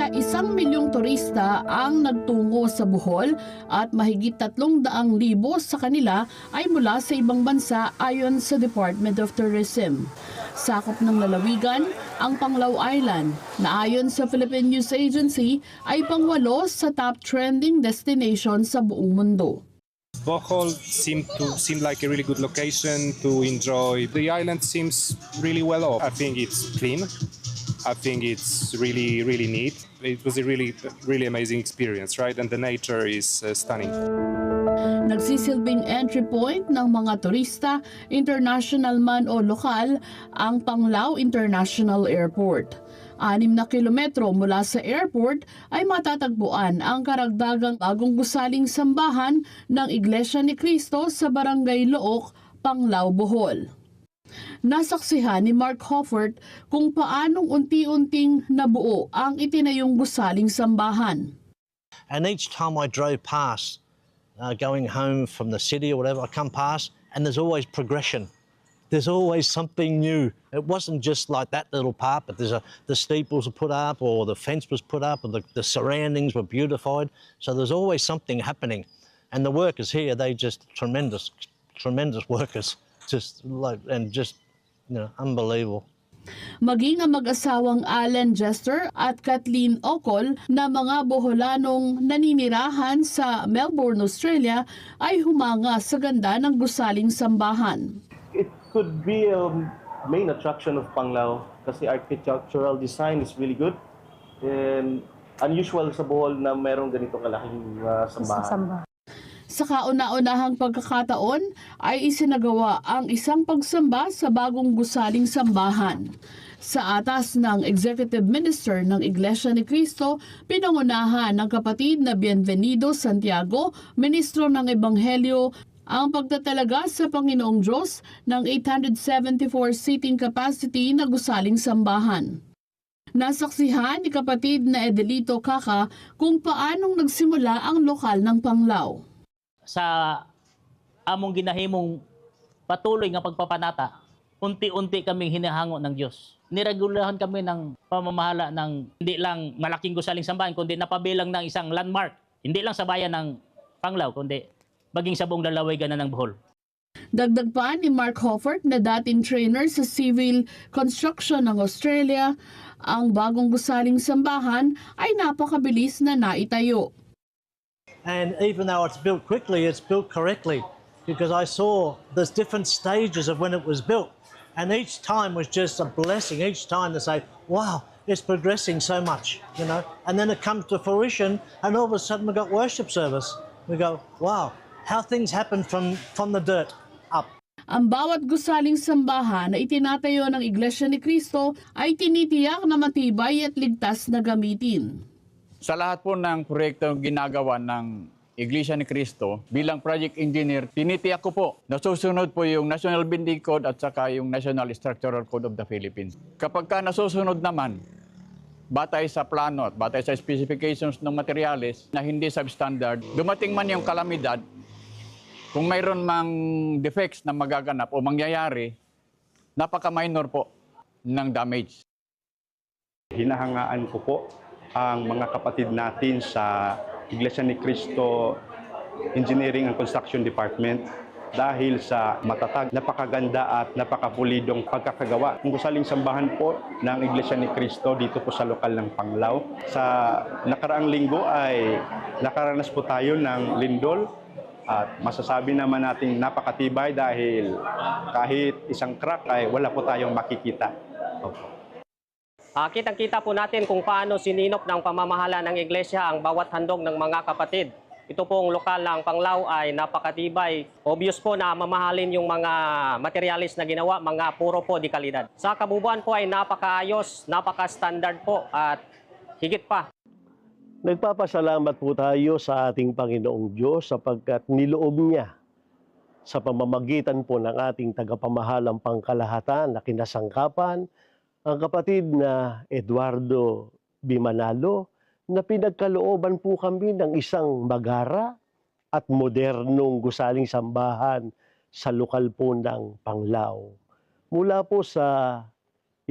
1 milyong turista ang nagtungo sa Bohol at mahigit 300,000 sa kanila ay mula sa ibang bansa ayon sa Department of Tourism. Sakop ng lalawigan ang Panglao Island na ayon sa Philippine News Agency ay pang-8 sa top trending destination sa buong mundo. Bohol seemed like a really good location to enjoy. The island seems really well off. I think it's clean. I think it's really neat. It was a really amazing experience, right? And the nature is stunning. Nagsisilbing entry point ng mga turista, international man o lokal, ang Panglao International Airport. 6 na kilometro mula sa airport ay matatagpuan ang karagdagang bagong gusaling sambahan ng Iglesia ni Cristo sa Barangay Look, Panglao, Bohol. Nasaksihan ni Mark Hoffert kung paanong unti-unting nabuo ang itinayong gusaling sambahan. And each time I drove past, going home from the city or whatever, I come past and there's always progression. There's always something new. It wasn't just like that little part, but the steeples were put up or the fence was put up or the surroundings were beautified. So there's always something happening. And the workers here, they just tremendous workers. Just unbelievable. Maging ang mag-asawang Alan Jester at Kathleen Ocol na mga Boholanong naninirahan sa Melbourne, Australia ay humanga sa ganda ng gusaling sambahan. It could be a main attraction of Panglao kasi architectural design is really good and unusual sa Bohol na merong ganito kalaking sambahan. Sa kauna-unahang pagkakataon ay isinagawa ang isang pagsamba sa bagong gusaling sambahan. Sa atas ng Executive Minister ng Iglesia ni Cristo, pinangunahan ng kapatid na Bienvenido Santiago, Ministro ng Ebanghelyo, ang pagtatalaga sa Panginoong Diyos ng 874 seating capacity na gusaling sambahan. Nasaksihan ni kapatid na Edelito Kaka kung paanong nagsimula ang lokal ng Panglao. Sa among ginahimong patuloy nga pagpapanata, unti-unti kaming hinahango ng Diyos. Niregulahan kami ng pamamahala ng hindi lang malaking gusaling sambahan, kundi napabilang ng isang landmark. Hindi lang sa bayan ng Panglao, kundi maging sa buong lalawigan na ng Bohol. Dagdag pa ni Mark Hoffert na dating trainer sa civil construction ng Australia, ang bagong gusaling sambahan ay napakabilis na naitayo. And even though it's built quickly, it's built correctly because I saw there's different stages of when it was built. And each time was just a blessing. Each time to say, wow, it's progressing so much, you know. And then it comes to fruition and all of a sudden we got worship service. We go, wow, how things happen from the dirt up. Ang bawat gusaling sambahan na itinatayo ng Iglesia ni Cristo ay tinitiyak na matibay at ligtas na gamitin. Sa lahat po ng proyekto ginagawa ng Iglesia ni Cristo, bilang project engineer, tinitiyak ko po na susunod po yung National Building Code at saka yung National Structural Code of the Philippines. Kapag ka nasusunod naman, batay sa plano at batay sa specifications ng materials na hindi substandard, dumating man yung kalamidad, kung mayroon mang defects na magaganap o mangyayari, napaka-minor po ng damage. Hinahangaan ko po ang mga kapatid natin sa Iglesia ni Cristo Engineering and Construction Department dahil sa matatag, napakaganda at napakapulidong pagkakagawa. Ang gusaling sambahan po ng Iglesia ni Cristo dito po sa lokal ng Panglao. Sa nakaraang linggo ay nakaranas po tayo ng lindol at masasabi naman natin napakatibay dahil kahit isang crack ay wala po tayong makikita. Kitang-kita po natin kung paano sininop ng pamamahala ng Iglesia ang bawat handog ng mga kapatid. Ito pong lokal ng Panglao ay napakatibay. Obvious po na mamahalin yung mga materialis na ginawa, mga puro po di kalidad. Sa kabubuan po ay napakaayos, napaka-standard po at higit pa. Nagpapasalamat po tayo sa ating Panginoong Diyos sapagkat niloob niya sa pamamagitan po ng ating tagapamahalang pangkalahatan na kinasangkapan, ang kapatid na Eduardo Bimanalo, na pinagkalooban po kami ng isang magara at modernong gusaling sambahan sa lokal po ng Panglao. Mula po sa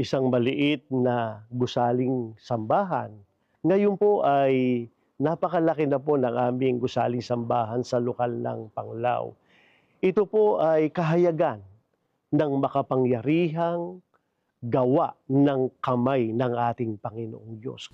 isang maliit na gusaling sambahan Ngayon po ay napakalaki na po ng aming gusaling sambahan sa lokal ng Panglao. Ito po ay kahayagan ng makapangyarihang gawa ng kamay ng ating Panginoong Diyos.